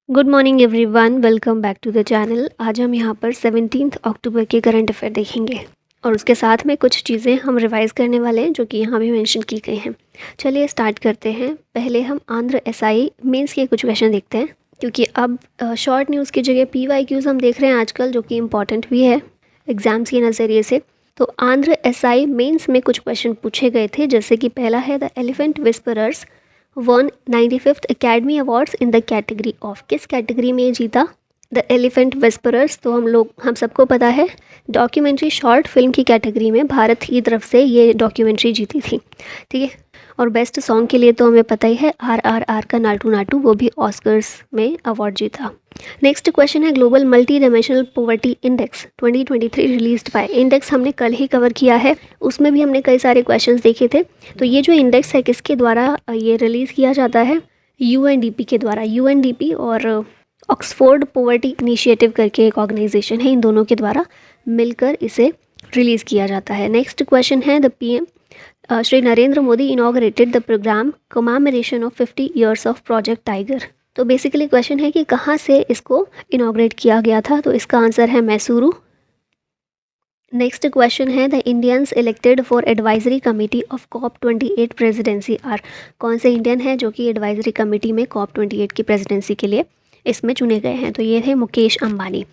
Good morning everyone, welcome back to the channel. आज हम यहाँ पर 17 अक्टूबर के करंट अफेयर देखेंगे और उसके साथ में कुछ चीज़ें हम रिवाइज़ करने वाले हैं जो कि यहाँ भी मेंशन की गई हैं। चलिए स्टार्ट करते हैं। पहले हम आंध्र एसआई मेंस के कुछ क्वेश्चन देखते हैं, क्योंकि अब शॉर्ट न्यूज़ की जगह PYQs हम देख रहे हैं आजकल, जो कि इम्पॉर्टेंट भी है एग्ज़ाम्स के नज़रिए से। तो आंध्र एसआई मेंस में कुछ क्वेश्चन पूछे गए थे, जैसे कि पहला है the elephant whisperers one 95th academy awards in the category of, किस कैटेगरी में ये जीता? The elephant whisperers. तो हम सबको पता है डॉक्यूमेंट्री शॉर्ट फिल्म की कैटेगरी में भारत की तरफ से ये डॉक्यूमेंट्री जीती थी, ठीक है। और बेस्ट सॉन्ग के लिए तो हमें पता ही है RRR का नाटू नाटू, वो भी ऑस्कर्स में अवार्ड जीता। नेक्स्ट क्वेश्चन है global multi dimensional poverty index 2023 released by. Index हमने कल ही कवर किया है, उसमें भी हमने कई सारे क्वेश्चंस देखे थे। तो ये जो इंडेक्स है किसके द्वारा ये रिलीज़ किया जाता है? UNDP के द्वारा। UNDP और ऑक्सफोर्ड पॉवर्टी इनिशिएटिव करके एक ऑर्गेनाइजेशन है, इन दोनों के द्वारा मिलकर इसे रिलीज़ किया जाता है। नेक्स्ट क्वेश्चन है the PM Shri Narendra Modi inaugurated the programme commemoration of 50 years of Project Tiger. तो बेसिकली क्वेश्चन है कि कहाँ से इसको इनॉग्रेट किया गया था, तो इसका आंसर है मैसूरू। नेक्स्ट क्वेश्चन है the Indians elected for advisory committee of COP28 presidency are. कौन से इंडियन है जो कि एडवाइजरी कमेटी में COP28 की प्रेसिडेंसी के लिए इसमें चुने गए हैं? तो ये थे मुकेश अंबानी।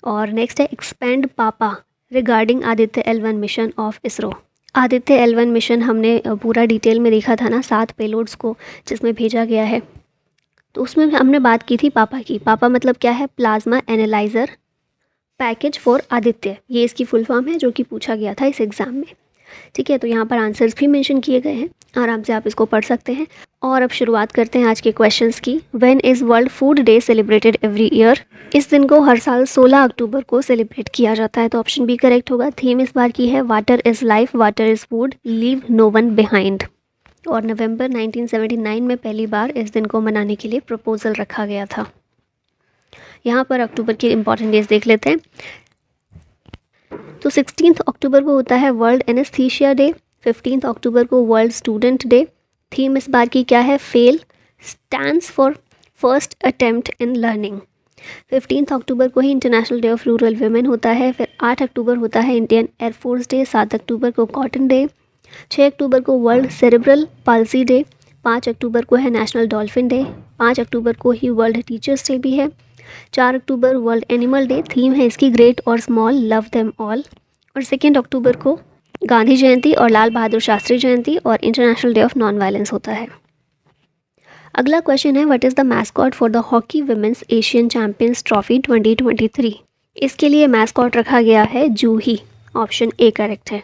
और नेक्स्ट है एक्सपेंड पापा regarding Aditya L1 mission of ISRO. Aditya L1 mission हमने पूरा डिटेल में देखा था ना, 7 पेलोड्स को जिसमें भेजा गया है। तो उसमें हमने बात की थी पापा की। पापा मतलब क्या है? Plasma analyser package for Aditya, ये इसकी फुल फॉर्म है जो कि पूछा गया था इस एग्ज़ाम में, ठीक है। तो यहाँ पर आंसर्स भी मेंशन किए गए हैं, आराम से आप इसको पढ़ सकते हैं। और अब शुरुआत करते हैं आज के क्वेश्चंस की। When is world food day celebrated every year? इस दिन को हर साल 16 अक्टूबर को सेलिब्रेट किया जाता है। तो ऑप्शन बी करेक्ट होगा। थीम इस बार की है water is life, water is food, leave no one behind. और नवंबर 1979 में पहली बार इस दिन को मनाने के लिए प्रपोजल रखा गया था। यहाँ पर अक्टूबर के इंपॉर्टेंट डेज देख लेते हैं। तो 16 अक्टूबर को होता है वर्ल्ड एनेस्थीसिया डे, 15 अक्टूबर को वर्ल्ड स्टूडेंट डे। थीम इस बार की क्या है? Fail stands for first attempt in learning. 15 अक्टूबर को ही international day of rural women होता है। फिर 8 अक्टूबर होता है इंडियन एयरफोर्स डे, 7 अक्टूबर को कॉटन डे, 6 अक्टूबर को वर्ल्ड सेरेब्रल पाल्सी डे, 5 अक्टूबर को है नेशनल डॉल्फिन डे, 5 अक्टूबर को ही वर्ल्ड टीचर्स डे भी है, 4 October world animal day. Theme है इसकी ग्रेट और स्मॉल लव देम ऑल। और 2 अक्टूबर को गांधी जयंती और लाल बहादुर शास्त्री जयंती और international day of non violence होता है। अगला क्वेश्चन है what is the mascot for the hockey women's Asian champions trophy 2023? इसके लिए मैस्कॉट रखा गया है जूही। ऑप्शन ए करेक्ट है।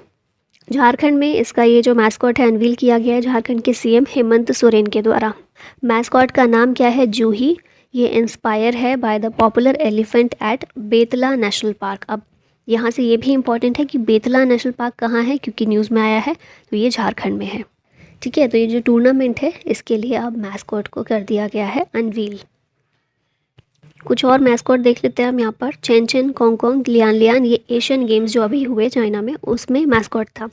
झारखंड में इसका ये जो मैस्कॉट है अनवील किया गया है झारखंड के CM हेमंत सोरेन के द्वारा। मैस्कॉट का नाम क्या है? जूही। ये इंस्पायर है by the popular elephant at Betla national park. अब यहाँ से ये भी इम्पॉर्टेंट है कि बेतला नेशनल पार्क कहाँ है, क्योंकि न्यूज़ में आया है, तो ये झारखंड में है, ठीक है। तो ये जो टूर्नामेंट है इसके लिए अब मैस्कॉट को कर दिया गया है अनवील। कुछ और मैस्कॉट देख लेते हैं हम यहाँ पर। Chain chain, Kong Lian Lian, ये एशियन गेम्स जो अभी हुए चाइना में उसमें मैस्कॉट था।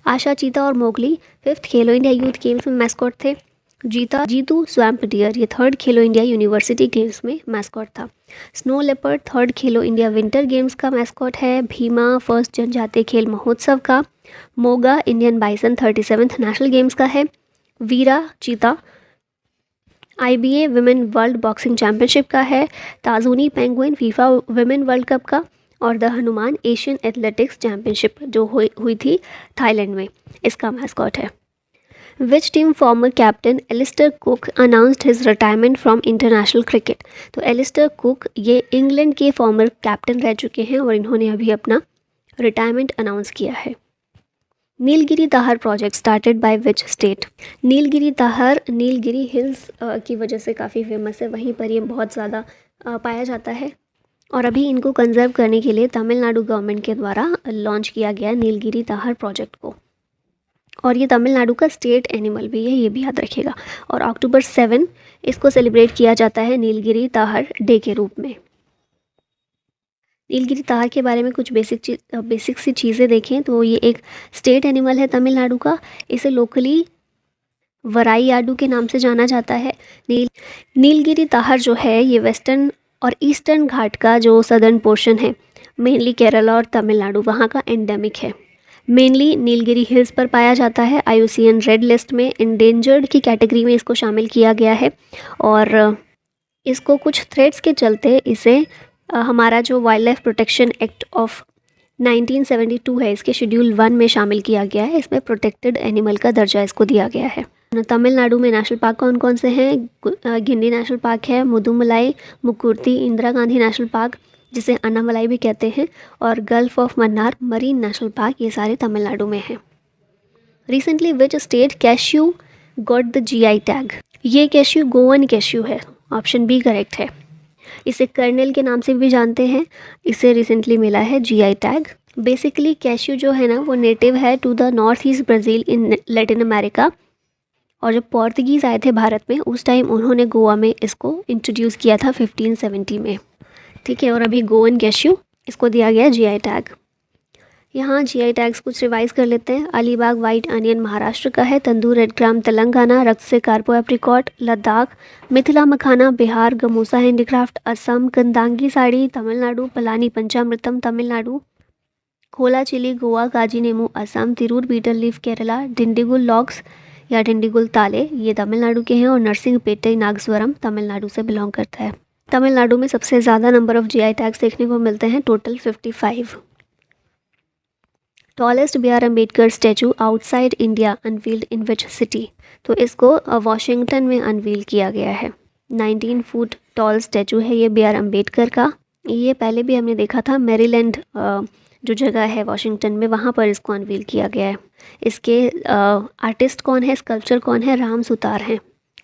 आशा चीता और Mowgli 5th Khelo India youth games में मैस्कॉट थे। जीता जीतू स्वैम्प डियर ये 3rd Khelo India university games में मैस्कॉट था। Snow leopard 3rd Khelo India winter games का मैस्कॉट है। भीमा 1st जनजातीय खेल महोत्सव का। Moga Indian bison 37th national games का है। वीरा चीता IBA women world boxing championship का है। Tajuni penguin FIFA women world cup का। और the Hanuman Asian athletics championship जो हुई थी थाईलैंड में, इसका मैस्कॉट है। Which team former captain Alastair Cook announced his retirement from international cricket? तो एलिस्टर कुक ये इंग्लैंड के फॉर्मर कैप्टन रह चुके हैं और इन्होंने अभी अपना रिटायरमेंट अनाउंस किया है। Nilgiri tahr project started by which state? Nilgiri tahr Nilgiri hills की वजह से काफ़ी फेमस है, वहीं पर ये बहुत ज़्यादा पाया जाता है। और अभी इनको कंजर्व करने के लिए तमिलनाडु गवर्नमेंट के द्वारा लॉन्च किया गया नीलगिरी ताहर प्रोजेक्ट को। और ये तमिलनाडु का स्टेट एनिमल भी है, ये भी याद रखिएगा। और अक्टूबर 7 इसको सेलिब्रेट किया जाता है नीलगिरी ताहर डे के रूप में। नीलगिरी ताहर के बारे में कुछ बेसिक सी चीज़ें देखें तो ये एक स्टेट एनिमल है तमिलनाडु का। इसे लोकली वराईयाडू के नाम से जाना जाता है। नीलगिरी ताहर जो है ये वेस्टर्न और ईस्टर्न घाट का जो सदर्न पोर्शन है, मेनली केरला और तमिलनाडु, वहाँ का एंडेमिक है। मेनली नीलगिरी हिल्स पर पाया जाता है। IUCN रेड लिस्ट में इंडेंजर्ड की कैटेगरी में इसको शामिल किया गया है और इसको कुछ थ्रेट्स के चलते इसे हमारा जो wild life protection act of 1972 है, इसके शेड्यूल 1 में शामिल किया गया है। इसमें प्रोटेक्टेड एनिमल का दर्जा इसको दिया गया है। तमिलनाडु में नेशनल पार्क कौन कौन से हैं? गिंडी नेशनल पार्क है, मुदुमलाई, मुकुर्ती, इंदिरा गांधी नेशनल पार्क जिसे अन्नामलाई भी कहते हैं, और gulf of Mannar marine national park, ये सारे तमिलनाडु में हैं। Recently which state cashew got the GI tag? ये कैश्यू गोवन कैश्यू है, ऑप्शन बी करेक्ट है। इसे कर्नेल के नाम से भी जानते हैं। इसे रिसेंटली मिला है GI टैग। बेसिकली कैश्यू जो है ना वो नेटिव है to the north east Brazil in Latin America, और जब पोर्तुगीज़ आए थे भारत में उस टाइम उन्होंने गोवा में इसको इंट्रोड्यूस किया था 1570 में। ठीक है, और अभी गोवन कैश्यू इसको दिया गया GI टैग। यहाँ GI टैग्स कुछ रिवाइज कर लेते हैं। अलीबाग वाइट अनियन महाराष्ट्र का है, तंदूर रेड ग्राम Telangana, Raktsey Karpo apricot Ladakh, Mithila makhana Bihar, Gamosa handicraft Assam, Kandangi sari Tamil Nadu, Palani panchamritam Tamil Nadu, Khola chilli Goa, Kaji Nemu Assam, Tirur betel leaf Kerala, Dindigul locks या डिंडीगुल ताले ये तमिलनाडु के हैं, और नरसिंह पेटई नागस्वरम तमिलनाडु से बिलोंग करता है। तमिलनाडु में सबसे ज़्यादा नंबर ऑफ GI टैग्स देखने को मिलते हैं, total 55। Tallest BR Ambedkar statue outside India unveiled in which city? तो इसको वॉशिंगटन में अनवील किया गया है। 19 फुट टॉल स्टैचू है ये BR अम्बेडकर का। ये पहले भी हमने देखा था, मैरीलैंड जो जगह है वॉशिंगटन में, वहाँ पर इसको अनवील किया गया है। इसके आर्टिस्ट कौन है, स्कल्पचर कौन है? राम सुतार हैं,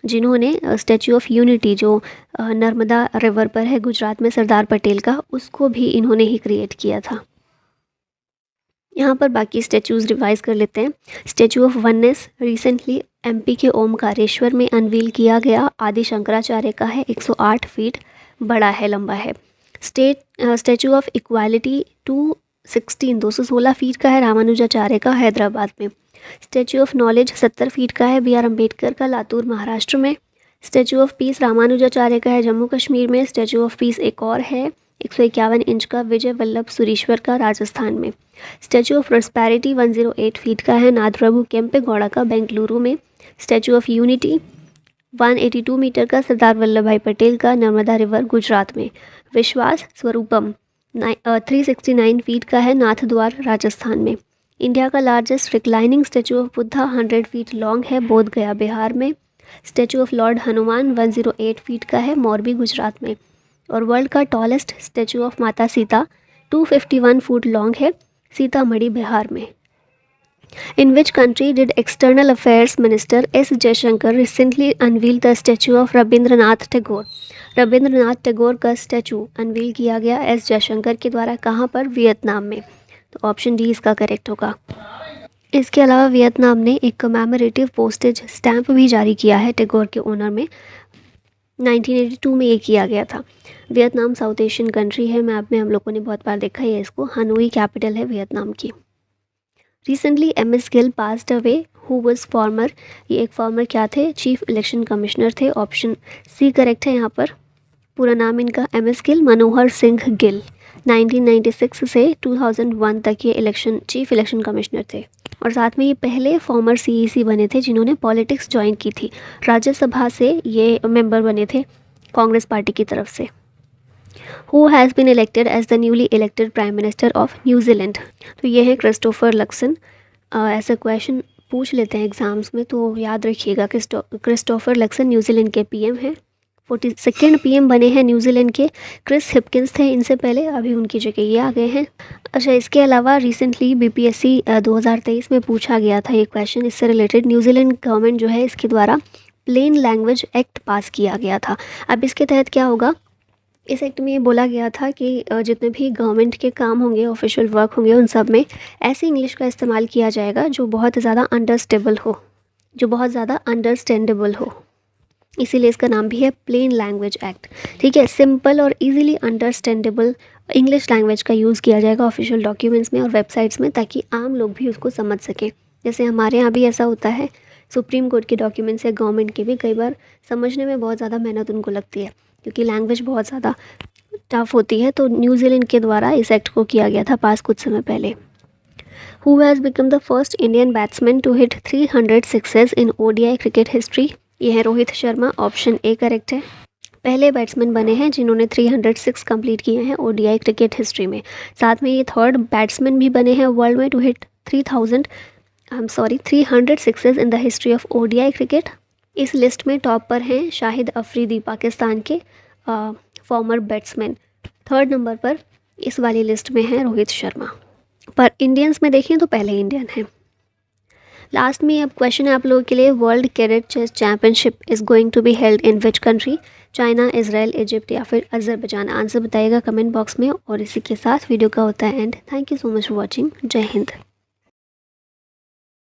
जिन्होंने स्टैचू ऑफ यूनिटी जो नर्मदा रिवर पर है गुजरात में सरदार पटेल का, उसको भी इन्होंने ही क्रिएट किया था। यहाँ पर बाकी स्टैचूज़ रिवाइज कर लेते हैं। Statue of oneness recently MP के ओमकारेश्वर में अनवील किया गया, आदि शंकराचार्य का है, 108 फीट बड़ा है, लंबा है। स्टैचू ऑफ इक्वालिटी 216 फीट का है, रामानुजाचार्य का, हैदराबाद में। स्टैचू ऑफ नॉलेज 70 फीट का है, BR अम्बेडकर का, लातूर महाराष्ट्र में। स्टैचू ऑफ पीस रामानुजाचार्य का है, जम्मू कश्मीर में। स्टैचू ऑफ पीस एक और है 151 इंच का, विजय वल्लभ सुरीश्वर का, राजस्थान में। स्टैचू ऑफ प्रॉस्पेरिटी 108 फीट का है, नाथप्रभु केम्पेगौड़ा का, बेंगलुरु में। स्टैचू ऑफ यूनिटी 182 मीटर का, सरदार वल्लभ भाई पटेल का, नर्मदा रिवर गुजरात में। विश्वास स्वरूपम 369 फीट का है, नाथद्वार राजस्थान में। इंडिया का largest reclining statue of Buddha 100 feet long है, बोध गया बिहार में। Statue of Lord Hanuman 108 feet का है, मोरबी गुजरात में। और वर्ल्ड का टॉलेस्ट स्टैचू ऑफ माता सीता 251 फुट लॉन्ग है, सीतामढ़ी बिहार में। In which country did external affairs minister S Jaishankar recently unveil the statue of Rabindranath Tagore? Rabindranath Tagore का स्टैचू अनवील किया गया S जयशंकर के द्वारा, कहाँ पर? वियतनाम में। तो ऑप्शन डी इसका करेक्ट होगा। इसके अलावा वियतनाम ने एक कमेमोरेटिव पोस्टेज स्टैंप भी जारी किया है टैगोर के ऑनर में, 1982 में ये किया गया था। वियतनाम साउथ एशियन कंट्री है, मैप में हम लोगों ने बहुत बार देखा है इसको। हनोई कैपिटल है वियतनाम की। Recently MS Gill passed away, who was farmer? ये एक फॉर्मर क्या थे? चीफ इलेक्शन कमिश्नर थे, ऑप्शन सी करेक्ट है यहाँ पर। पूरा नाम इनका MS गिल मनोहर सिंह गिल। 1996 से 2001 तक ये चीफ इलेक्शन कमिश्नर थे, और साथ में ये पहले फॉर्मर CEC बने थे जिन्होंने पॉलिटिक्स ज्वाइन की थी। राज्यसभा से ये मेंबर बने थे कांग्रेस पार्टी की तरफ से। Who has been elected as the newly elected prime minister of New Zealand? तो ये है क्रिस्टोफर लक्सन। ऐसा क्वेश्चन पूछ लेते हैं एग्जाम्स में, तो याद रखिएगा। क्रिस्टोफर लक्सन न्यूजीलैंड के PM हैं। 42nd PM बने हैं न्यूजीलैंड के। क्रिस हिपकिंस थे इनसे पहले, अभी उनकी जगह ये आ गए हैं। अच्छा, इसके अलावा रिसेंटली BPSC 2023 में पूछा गया था ये क्वेश्चन, इससे रिलेटेड। न्यूजीलैंड गवर्नमेंट जो है इसके द्वारा प्लेन लैंग्वेज एक्ट पास किया गया था। अब इसके तहत क्या होगा? इस एक्ट में ये बोला गया था कि जितने भी गवर्नमेंट के काम होंगे, ऑफिशियल वर्क होंगे, उन सब में ऐसी इंग्लिश का इस्तेमाल किया जाएगा जो बहुत ज़्यादा अंडरस्टेबल हो, जो बहुत ज़्यादा अंडरस्टैंडेबल हो। इसीलिए इसका नाम भी है प्लेन लैंग्वेज एक्ट। ठीक है, सिंपल और इजीली अंडरस्टैंडेबल इंग्लिश लैंग्वेज का यूज़ किया जाएगा ऑफिशियल डॉक्यूमेंट्स में और वेबसाइट्स में, ताकि आम लोग भी उसको समझ सकें। जैसे हमारे यहाँ भी ऐसा होता है सुप्रीम कोर्ट के डॉक्यूमेंट्स या गवर्नमेंट के भी कई बार समझने में बहुत ज़्यादा मेहनत उनको लगती है क्योंकि लैंग्वेज बहुत ज़्यादा टफ होती है। तो न्यूजीलैंड के द्वारा इस एक्ट को किया गया था पास कुछ समय पहले। Who has become the first Indian batsman to hit 300 sixes in ODI cricket history? ये है Rohit Sharma, option A correct है। पहले बैट्समैन बने हैं जिन्होंने 306 कंप्लीट किए हैं ODI क्रिकेट हिस्ट्री में। साथ में ये थर्ड बैट्समैन भी बने हैं वर्ल्ड में to hit 300 sixes in the history of ODI cricket. इस लिस्ट में टॉप पर हैं शाहिद अफरीदी, पाकिस्तान के फॉर्मर बैट्समैन। थर्ड नंबर पर इस वाली लिस्ट में है रोहित शर्मा। पर इंडियंस में देखें तो पहले इंडियन हैं। लास्ट में अब क्वेश्चन है आप लोगों के लिए, world cadet chess championship is going to be held in which country? China, Israel, Egypt या फिर अजरबैजान? आंसर बताइएगा कमेंट बॉक्स में। और इसी के साथ वीडियो का होता है end. Thank you so much for watching. जय हिंद।